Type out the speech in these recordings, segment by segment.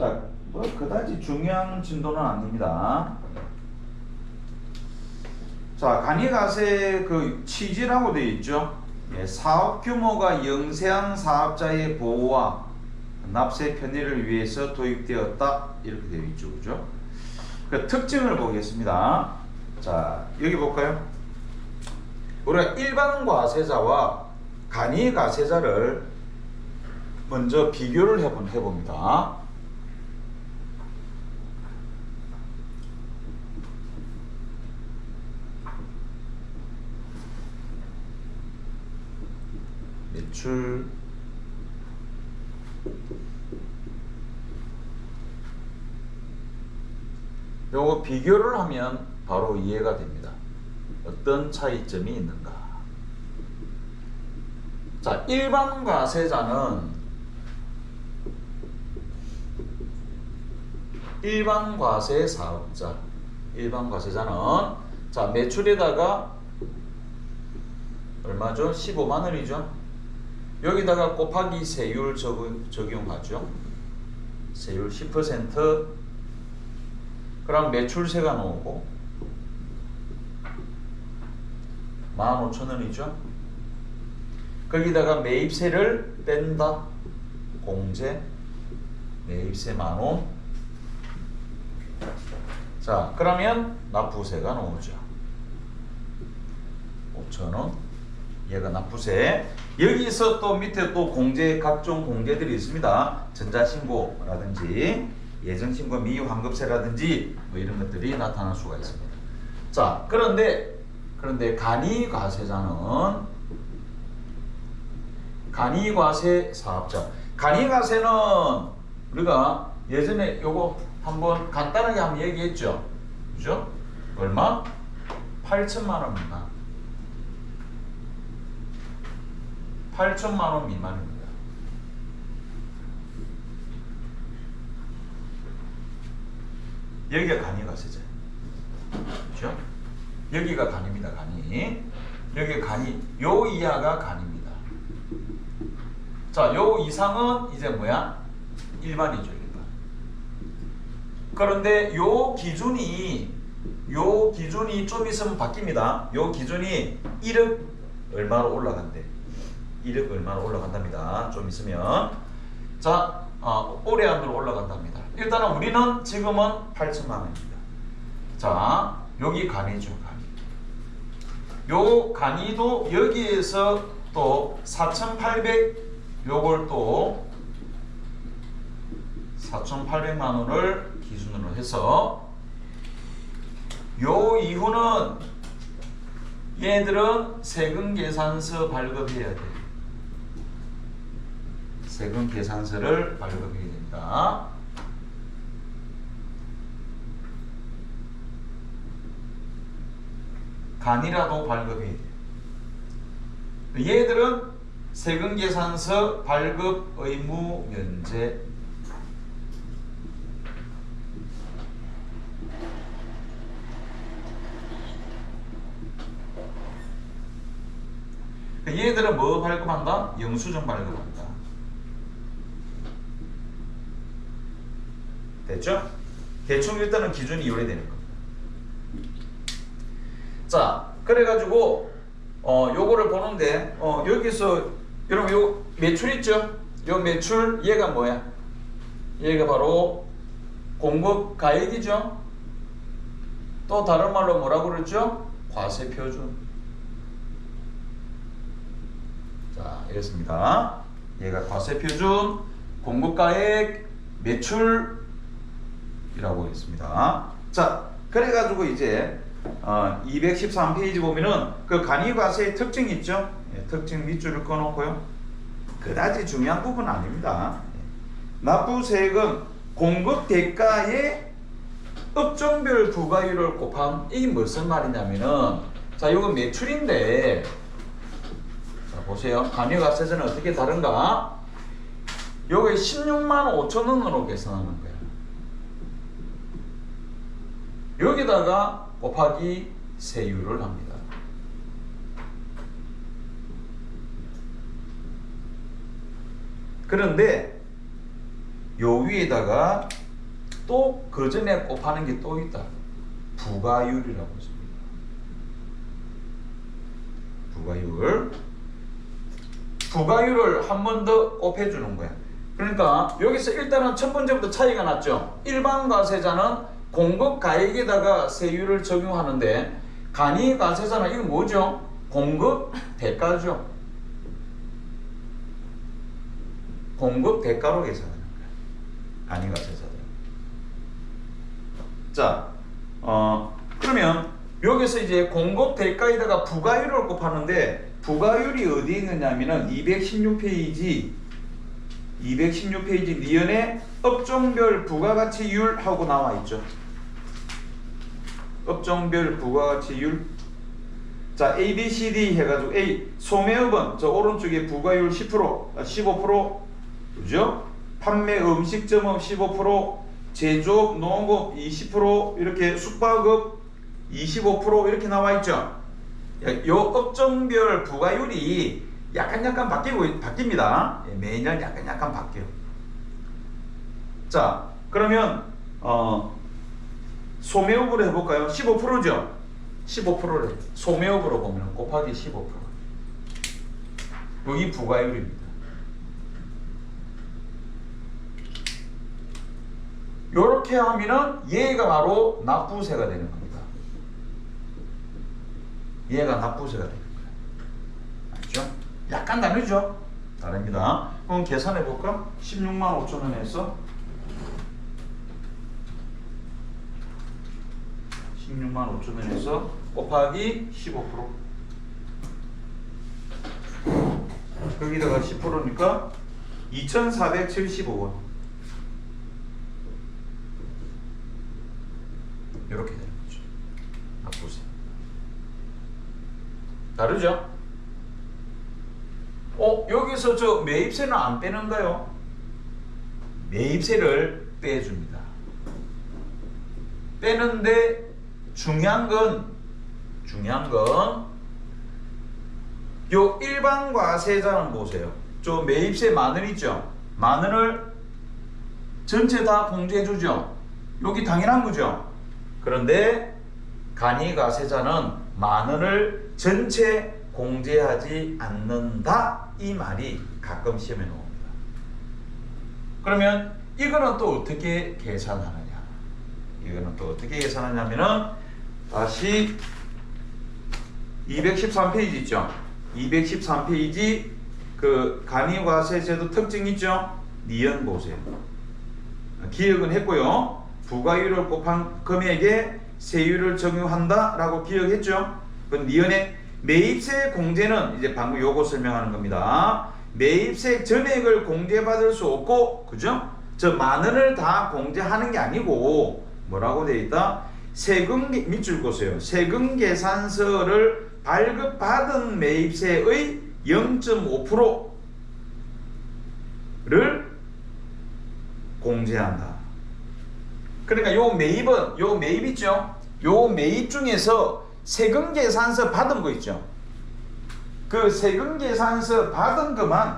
자, 뭐 그다지 중요한 진도는 아닙니다. 자, 간이가세 그 취지라고 되어 있죠. 예, 사업 규모가 영세한 사업자의 보호와 납세 편의를 위해서 도입되었다 이렇게 되어 있죠, 그죠? 그 특징을 보겠습니다. 자, 여기 볼까요? 우리가 일반 과세자와 간이 과세자를 먼저 비교를 해봅니다. 매출 요거 비교를 하면 바로 이해가 됩니다. 어떤 차이점이 있는가. 자, 일반 과세자는 일반 과세 사업자, 일반 과세자는 자, 매출에다가 얼마죠? 15만 원이죠. 여기다가 곱하기 세율 적용하죠. 세율 10%. 그럼 매출세가 나오고 15,000원이죠. 거기다가 매입세를 뺀다. 공제 매입세 10,000원. 자, 그러면 납부세가 나오죠. 5,000원. 얘가 납부세. 여기서 또 밑에 또 공제, 각종 공제들이 있습니다. 전자신고라든지 예정신고 미환급세라든지 뭐 이런 것들이 나타날 수가 있습니다. 자, 그런데 간이과세자는 간이과세 사업자. 간이과세는 우리가 예전에 요거 한번 간단하게 한번 얘기했죠. 그죠? 얼마? 8천만 원 미만. 8천만 원 미만입니다. 여기가 간이과세죠. 그죠? 여기가 간입니다. 간이. 여기 간이. 요 이하가 간입니다. 자, 요 이상은 이제 뭐야? 일반이죠. 일반. 그런데 요 기준이 좀 있으면 바뀝니다. 요 기준이 1억 얼마로 올라간대. 1억 얼마로 올라간답니다. 좀 있으면. 자, 올해 안으로 올라간답니다. 일단은 우리는 지금은 8천만 원입니다. 자, 여기 간이죠. 간이. 요 간이도 여기에서 또 4,800 요걸 또 4,800만 원을 기준으로 해서 요 이후는 얘들은 세금 계산서 발급해야 돼. 세금 계산서를 발급해야 됩니다. 간이라도 발급해야 돼. 얘들은 세금 계산서 발급 의무 면제. 얘들은 뭐 발급한다? 영수증 발급한다. 됐죠? 대충 일단은 기준이 요래되는 겁니다. 자, 그래가지고 요거를 보는데 여기서 여러분 요 매출 있죠? 요 매출 얘가 뭐야? 얘가 바로 공급가액이죠? 또 다른 말로 뭐라고 그랬죠? 과세표준. 자, 이렇습니다. 얘가 과세표준, 공급가액, 매출이라고 했습니다. 자, 그래가지고 이제 213페이지 보면은 그 간이과세의 특징이 있죠. 예, 특징 밑줄을 꺼놓고요. 그다지 중요한 부분은 아닙니다. 납부세액은 공급 대가의 업종별 부가율을 곱한 이게 무슨 말이냐면은 자, 이건 매출인데 자, 보세요. 간이과세제는 어떻게 다른가? 요게 16만 5천 원으로 계산하는 거야. 여기다가 곱하기 세율을 합니다. 그런데 요 위에다가 또 그 전에 곱하는 게 또 있다. 부가율이라고 했습니다. 부가율을 한 번 더 곱해주는 거야. 그러니까 여기서 일단은 첫 번째부터 차이가 났죠. 일반 과세자는 공급 가액에다가 세율을 적용하는데 간이 과세자는 이거 뭐죠? 공급 대가죠. 공급 대가로 계산하는 거야. 간이 과세자들. 자, 그러면 여기서 이제 공급 대가에다가 부가율을 곱하는데 부가율이 어디에 있느냐면은 216페이지 니은에 업종별 부가가치율하고 나와 있죠. 업종별 부가가치율. 자, A, B, C, D 해가지고 A 소매업은 저 오른쪽에 부가율 10%, 15%, 그죠? 판매 음식점업 15%, 제조업, 농업 20%, 이렇게 숙박업 25% 이렇게 나와 있죠. 요 업종별 부가율이 약간 바뀝니다. 매년 약간 바뀌어요. 자, 그러면 소매업으로 해볼까요? 15%죠. 15%를 소매업으로 보면 곱하기 15%. 여기 부가율입니다. 요렇게 하면은 얘가 바로 납부세가 되는 겁니다. 얘가 납부세가 되는 거예요. 알죠? 약간 다르죠? 다릅니다. 그럼 계산해 볼까? 16만 5천 원에서 16만 5천 원에서 곱하기 15%. 거기다가 10%니까 2,475원. 이렇게 되는 거죠. 납부세. 다르죠? 여기서 저 매입세는 안 빼는가요? 매입세를 빼줍니다. 빼는데 중요한 건 요 일반 과세자는 보세요. 저 매입세 만원 있죠? 만원을 전체 다 공제해 주죠. 여기 당연한 거죠. 그런데 간이 과세자는 만원을 전체 공제하지 않는다, 이 말이 가끔 시험에 나옵니다. 그러면 이거는 또 어떻게 계산하느냐? 이거는 또 어떻게 계산하냐면은 다시 213페이지 있죠? 213페이지 그 간이과세제도 특징 있죠? 니은 보세요. 기억은 했고요. 부가율을 곱한 금액에 세율을 적용한다 라고 기억했죠? 그 니은에 매입세 공제는 이제 방금 요거 설명하는 겁니다. 매입세 전액을 공제받을 수 없고, 그죠? 저 만원을 다 공제하는 게 아니고 뭐라고 되어 있다? 세금, 밑줄 보세요. 세금 계산서를 발급받은 매입세의 0.5%를 공제한다. 그러니까 요 매입 있죠? 요 매입 중에서 세금 계산서 받은 거 있죠? 그 세금 계산서 받은 거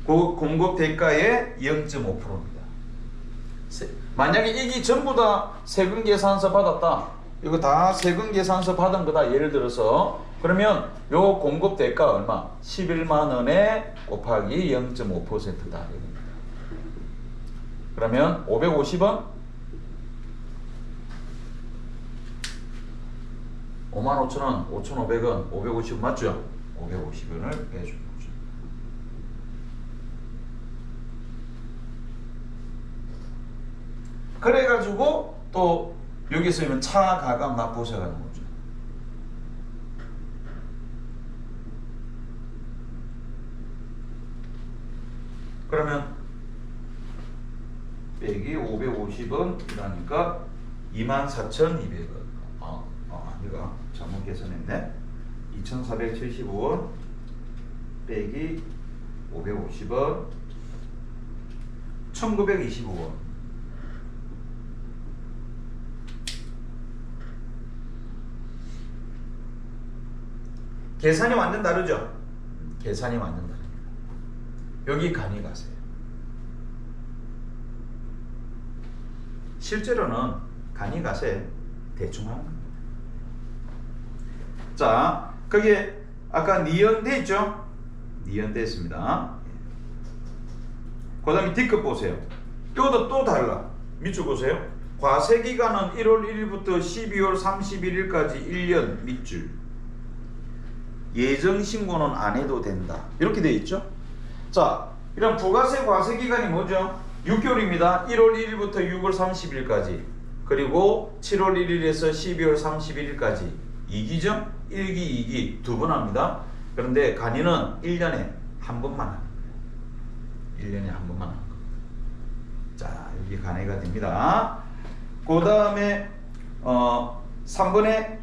그 공급 대가의 0.5%입니다. 만약에 이게 전부 다 세금 계산서 받았다. 이거 다 세금 계산서 받은 거다. 예를 들어서 그러면 요 공급 대가 얼마? 11만 원에 곱하기 0.5%다. 이겁니다. 그러면 550원 55,000원, 5,500원, 550원 맞죠? 550원을 빼주는 거죠. 그래가지고 또 여기서 있는 차가감 납부세가 나오죠. 그러면 빼기 550원이라니까 24,200원. 아니가 잘못 계산했네. 2,475원 빼기 550원 1,925원. 계산이 완전 다르죠? 계산이 완전 다릅니다. 여기 간이가세예요. 실제로는 간이가세 대충 하는 겁니다. 자, 거기에 아까 니은돼 있죠? 니은돼 있습니다. 그 다음에 D급 보세요. 이것도 또 달라. 밑줄 보세요. 과세기간은 1월 1일부터 12월 31일까지 1년 밑줄. 예정신고는 안 해도 된다. 이렇게 돼 있죠? 자, 이런 부가세 과세기간이 뭐죠? 6개월입니다. 1월 1일부터 6월 30일까지. 그리고 7월 1일에서 12월 31일까지. 2기죠? 1기, 2기 두 번 합니다. 그런데 간이는 1년에 한 번만 합니다. 1년에 한 번만 하는 겁니다. 자, 여기 간이가 됩니다. 그 다음에 3번에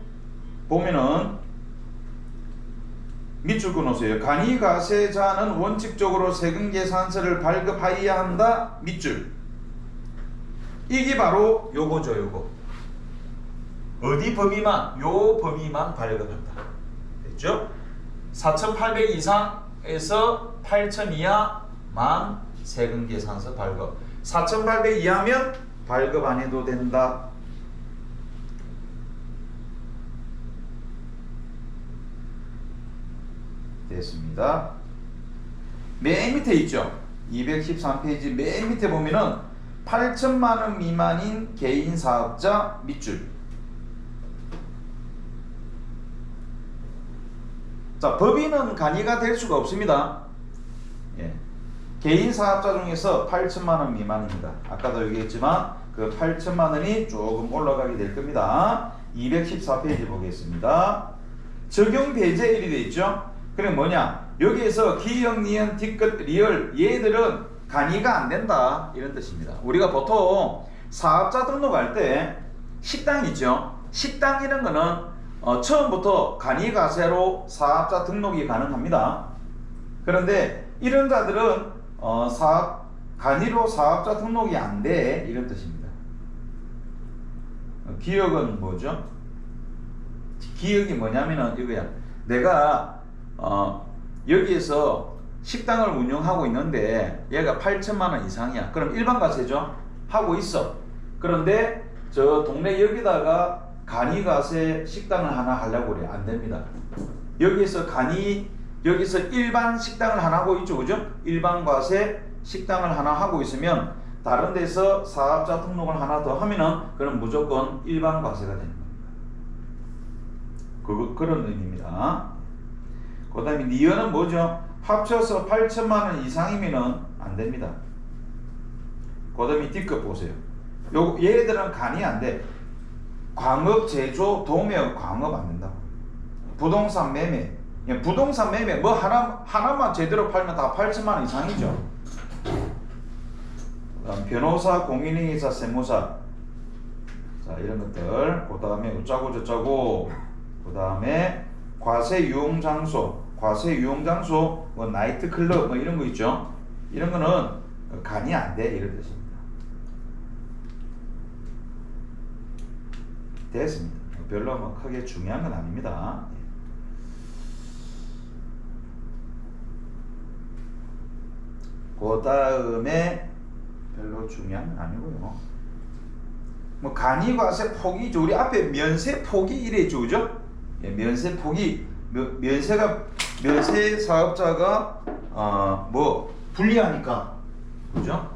보면은 밑줄 끊으세요. 간이가세자는 원칙적으로 세금계산서를 발급하여야 한다. 밑줄. 이게 바로 요거죠. 요거. 어디 범위만? 요 범위만 발급한다. 됐죠? 4,800 이상에서 8,000 이하만 세금계산서 발급. 4,800 이하면 발급 안 해도 된다. 됐습니다. 맨 밑에 있죠. 213페이지 맨 밑에 보면은 8천만 원 미만인 개인 사업자 밑줄. 자, 법인은 간이가 될 수가 없습니다. 예. 개인 사업자 중에서 8천만 원 미만입니다. 아까도 얘기했지만 그 8천만 원이 조금 올라가게 될 겁니다. 214페이지 보겠습니다. 적용 배제일이 되어 있죠. 그럼 뭐냐? 여기에서 기역, 니은, D급, 리을 얘들은 간이가 안 된다 이런 뜻입니다. 우리가 보통 사업자 등록할 때 식당 있죠. 식당 이런 거는 처음부터 간이가세로 사업자 등록이 가능합니다. 그런데 이런 자들은 간이로 사업자 등록이 안 돼 이런 뜻입니다. 기역은 뭐죠? 기역이 뭐냐면은 이거야. 내가 여기에서 식당을 운영하고 있는데 얘가 8천만 원 이상이야. 그럼 일반 과세죠? 하고 있어. 그런데 저 동네 여기다가 간이가세 식당을 하나 하려고 그래. 안 됩니다. 여기서 일반 식당을 하나 하고 있죠. 그죠? 일반 과세 식당을 하나 하고 있으면 다른 데서 사업자 등록을 하나 더 하면은 그럼 무조건 일반 과세가 되는 겁니다. 그런 의미입니다. 그 다음에 니은은 뭐죠? 합쳐서 8천만 원 이상이면은 안 됩니다. 그 다음에 D급 보세요. 얘들은 간이 안 돼. 광업, 제조, 도매업, 광업 안 된다고. 부동산 매매. 부동산 매매 뭐 하나만 제대로 팔면 다 8천만 원 이상이죠. 그다음 변호사, 공인인계사, 세무사. 자, 이런 것들. 그 다음에 어쩌고 저쩌고. 그 다음에 과세 유용 장소. 과세 유용 장소, 뭐 나이트 클럽 뭐 이런 거 있죠. 이런 거는 간이 안 돼 이런 뜻입니다. 됐습니다. 별로 뭐 크게 중요한 건 아닙니다. 그 다음에 별로 중요한 건 아니고요. 뭐 간이과세 포기죠. 우리 앞에 면세 포기 이랬죠, 그죠? 예, 면세 포기. 면세 사업자가 뭐 불리하니까, 그죠?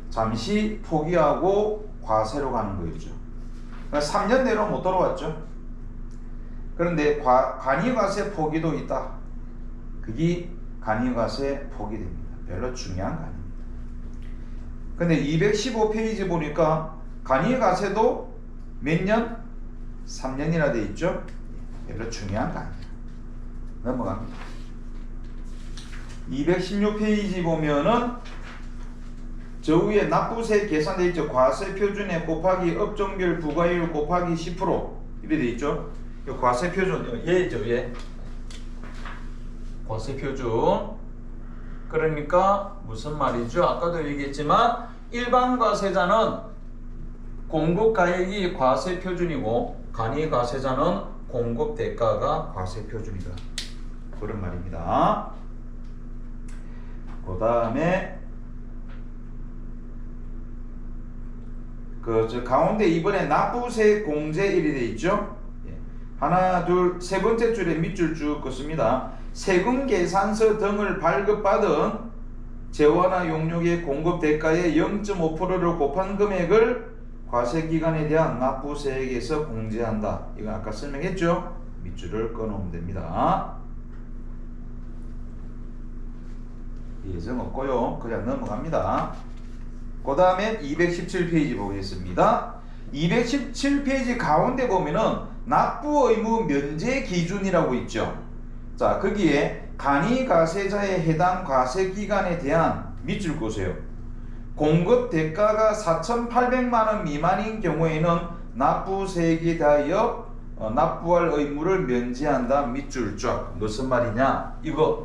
잠시 포기하고 과세로 가는 거였죠. 그러니까 3년 내로 못 돌아왔죠. 그런데 간이과세 포기도 있다. 그게 간이과세 포기됩니다. 별로 중요한 거 아닙니다. 근데 215페이지 보니까 간이과세도 몇 년? 3년이나 돼 있죠. 별로 중요한 거 아니에요. 넘어갑니다. 216페이지 보면은 저 위에 납부세 계산돼 있죠. 과세 표준에 곱하기 업종별 부과율 곱하기 10% 이렇게 돼 있죠. 이 과세 표준 얘죠, 얘. 과세 표준. 그러니까 무슨 말이죠? 아까도 얘기했지만 일반 과세자는 공급 가액이 과세 표준이고 간이 과세자는 공급 대가가 과세 표준이다. 그런 말입니다. 그 다음에 저 가운데 이번에 납부세 공제일이 돼 있죠. 예. 하나, 둘, 세 번째 줄에 밑줄 쭉 긋습니다. 세금 계산서 등을 발급받은 재화나 용역의 공급 대가의 0.5%를 곱한 금액을 과세기간에 대한 납부세액에서 공제한다. 이거 아까 설명했죠? 밑줄을 꺼놓으면 됩니다. 예정 없고요. 그냥 넘어갑니다. 그 다음에 217페이지 보겠습니다. 217페이지 가운데 보면은 납부 의무 면제 기준이라고 있죠. 자, 거기에 간이가세자에 해당 과세기간에 대한 밑줄 보세요. 공급 대가가 4,800만원 미만인 경우에는 납부세액에 대하여 납부할 의무를 면제한다. 밑줄 쫙. 무슨 말이냐? 이거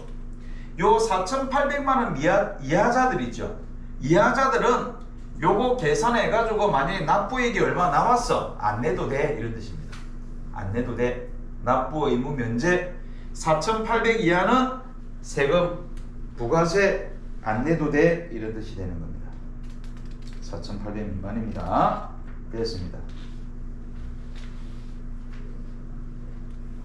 요 4,800만원 이하자들 있죠. 이하자들은 요거 계산해 가지고 만약에 납부액이 얼마 나왔어, 안 내도 돼, 이런 뜻입니다. 안 내도 돼. 납부 의무 면제. 4,800 이하는 세금 부가세 안 내도 돼, 이런 뜻이 되는 겁니다. 4,800 미만입니다. 됐습니다.